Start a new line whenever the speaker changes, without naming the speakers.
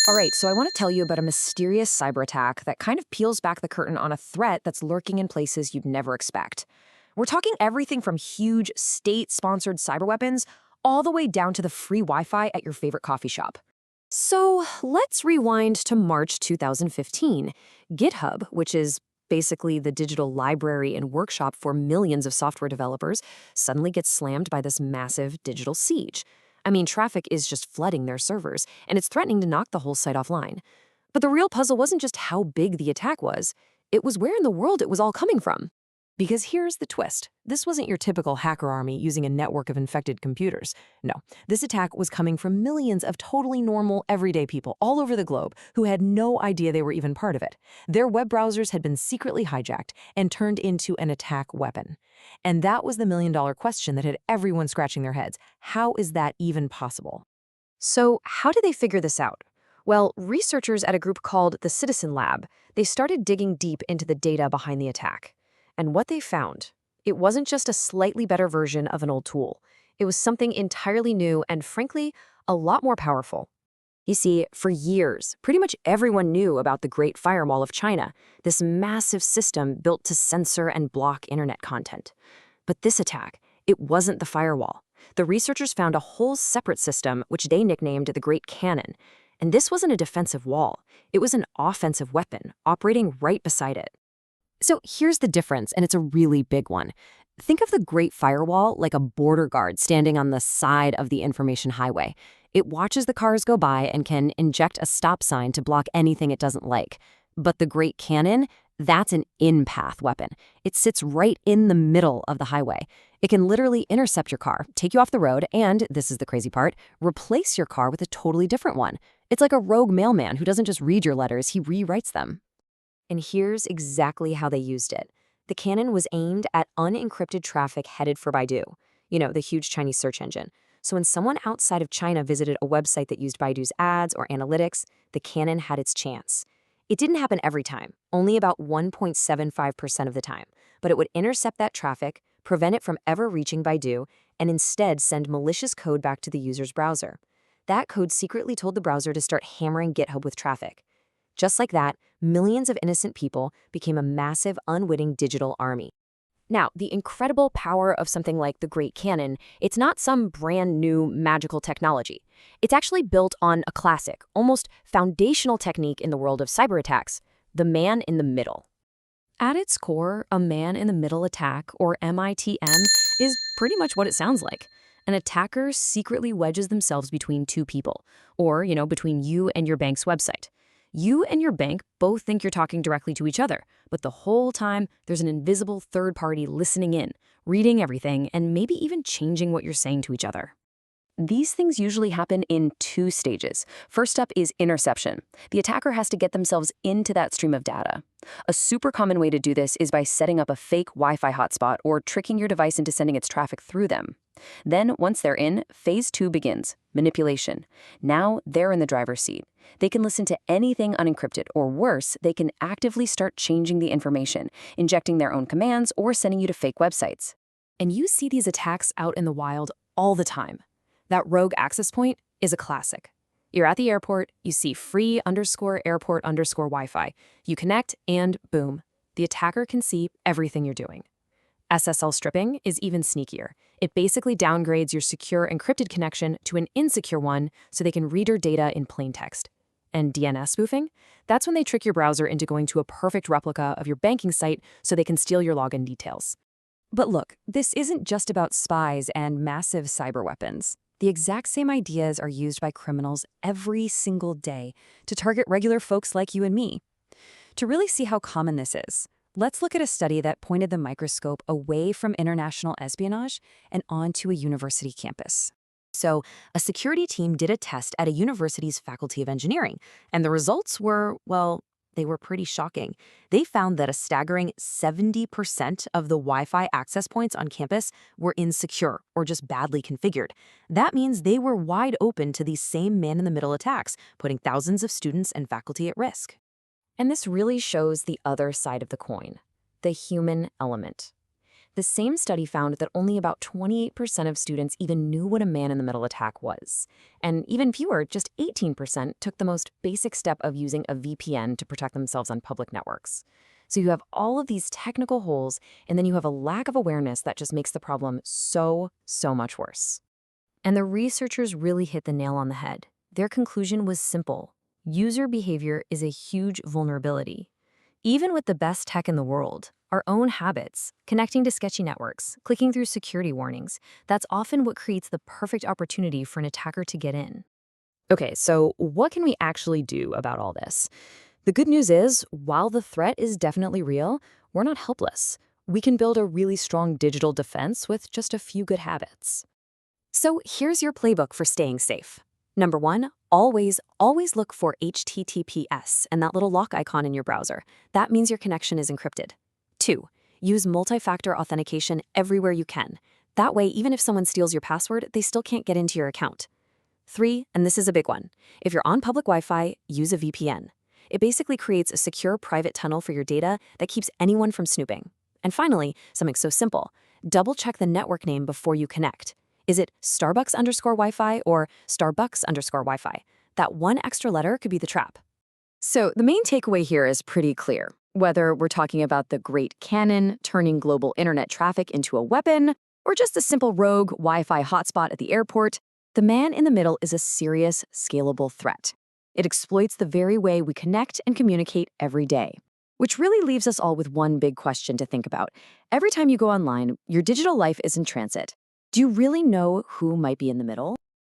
All right, so I want to tell you about a mysterious cyber attack that kind of peels back the curtain on a threat that's lurking in places you'd never expect. We're talking everything from huge state-sponsored cyber weapons all the way down to the free Wi-Fi at your favorite coffee shop. So let's rewind to March 2015. GitHub, which is basically the digital library and workshop for millions of software developers, suddenly gets slammed by this massive digital siege. I mean, traffic is just flooding their servers, and it's threatening to knock the whole site offline. But the real puzzle wasn't just how big the attack was, it was where in the world it was all coming from. Because here's the twist. This wasn't your typical hacker army using a network of infected computers. No, this attack was coming from millions of totally normal, everyday people all over the globe who had no idea they were even part of it. Their web browsers had been secretly hijacked and turned into an attack weapon. And that was the million-dollar question that had everyone scratching their heads. How is that even possible? So how did they figure this out? Well, researchers at a group called the Citizen Lab, they started digging deep into the data behind the attack. And what they found, it wasn't just a slightly better version of an old tool. It was something entirely new and, frankly, a lot more powerful. You see, for years, pretty much everyone knew about the Great Firewall of China, this massive system built to censor and block internet content. But this attack, it wasn't the firewall. The researchers found a whole separate system, which they nicknamed the Great Cannon. And this wasn't a defensive wall. It was an offensive weapon operating right beside it. So here's the difference, and it's a really big one. Think of the Great Firewall like a border guard standing on the side of the information highway. It watches the cars go by and can inject a stop sign to block anything it doesn't like. But the Great Cannon, that's an in-path weapon. It sits right in the middle of the highway. It can literally intercept your car, take you off the road, and, this is the crazy part, replace your car with a totally different one. It's like a rogue mailman who doesn't just read your letters, he rewrites them. And here's exactly how they used it. The cannon was aimed at unencrypted traffic headed for Baidu, the huge Chinese search engine. So when someone outside of China visited a website that used Baidu's ads or analytics, the cannon had its chance. It didn't happen every time, only about 1.75% of the time, but it would intercept that traffic, prevent it from ever reaching Baidu, and instead send malicious code back to the user's browser. That code secretly told the browser to start hammering GitHub with traffic. Just like that, millions of innocent people became a massive, unwitting digital army. Now, the incredible power of something like the Great Cannon, it's not some brand new magical technology. It's actually built on a classic, almost foundational technique in the world of cyber attacks, the man in the middle. At its core, a man-in-the-middle attack, or MITM, is pretty much what it sounds like. An attacker secretly wedges themselves between two people, or, between you and your bank's website. You and your bank both think you're talking directly to each other, but the whole time there's an invisible third party listening in, reading everything, and maybe even changing what you're saying to each other. These things usually happen in two stages. First up is interception. The attacker has to get themselves into that stream of data. A super common way to do this is by setting up a fake Wi-Fi hotspot or tricking your device into sending its traffic through them. Then, once they're in, phase 2 begins, manipulation. Now they're in the driver's seat. They can listen to anything unencrypted, or worse, they can actively start changing the information, injecting their own commands or sending you to fake websites. And you see these attacks out in the wild all the time. That rogue access point is a classic. You're at the airport, you see free_airport_Wi-Fi. You connect, and boom, the attacker can see everything you're doing. SSL stripping is even sneakier. It basically downgrades your secure encrypted connection to an insecure one so they can read your data in plain text. And DNS spoofing? That's when they trick your browser into going to a perfect replica of your banking site so they can steal your login details. But look, this isn't just about spies and massive cyber weapons. The exact same ideas are used by criminals every single day to target regular folks like you and me. To really see how common this is, let's look at a study that pointed the microscope away from international espionage and onto a university campus. So, a security team did a test at a university's Faculty of Engineering, and the results were, they were pretty shocking. They found that a staggering 70% of the Wi-Fi access points on campus were insecure or just badly configured. That means they were wide open to these same man-in-the-middle attacks, putting thousands of students and faculty at risk. And this really shows the other side of the coin, the human element. The same study found that only about 28% of students even knew what a man-in-the-middle attack was. And even fewer, just 18%, took the most basic step of using a VPN to protect themselves on public networks. So you have all of these technical holes, and then you have a lack of awareness that just makes the problem so much worse. And the researchers really hit the nail on the head. Their conclusion was simple. User behavior is a huge vulnerability. Even with the best tech in the world, our own habits, connecting to sketchy networks, clicking through security warnings, that's often what creates the perfect opportunity for an attacker to get in. Okay, so what can we actually do about all this? The good news is, while the threat is definitely real, we're not helpless. We can build a really strong digital defense with just a few good habits. So here's your playbook for staying safe. Number 1, always look for HTTPS and that little lock icon in your browser. That means your connection is encrypted. 2, use multi-factor authentication everywhere you can. That way, even if someone steals your password, they still can't get into your account. 3, and this is a big one, if you're on public Wi-Fi, use a VPN. It basically creates a secure private tunnel for your data that keeps anyone from snooping. And finally, something so simple, double-check the network name before you connect. Is it Starbucks_Wi-Fi or Starbucks_Wi-Fi? That one extra letter could be the trap. So the main takeaway here is pretty clear. Whether we're talking about the Great Cannon turning global internet traffic into a weapon, or just a simple rogue Wi-Fi hotspot at the airport, the man in the middle is a serious, scalable threat. It exploits the very way we connect and communicate every day. Which really leaves us all with one big question to think about. Every time you go online, your digital life is in transit. Do you really know who might be in the middle?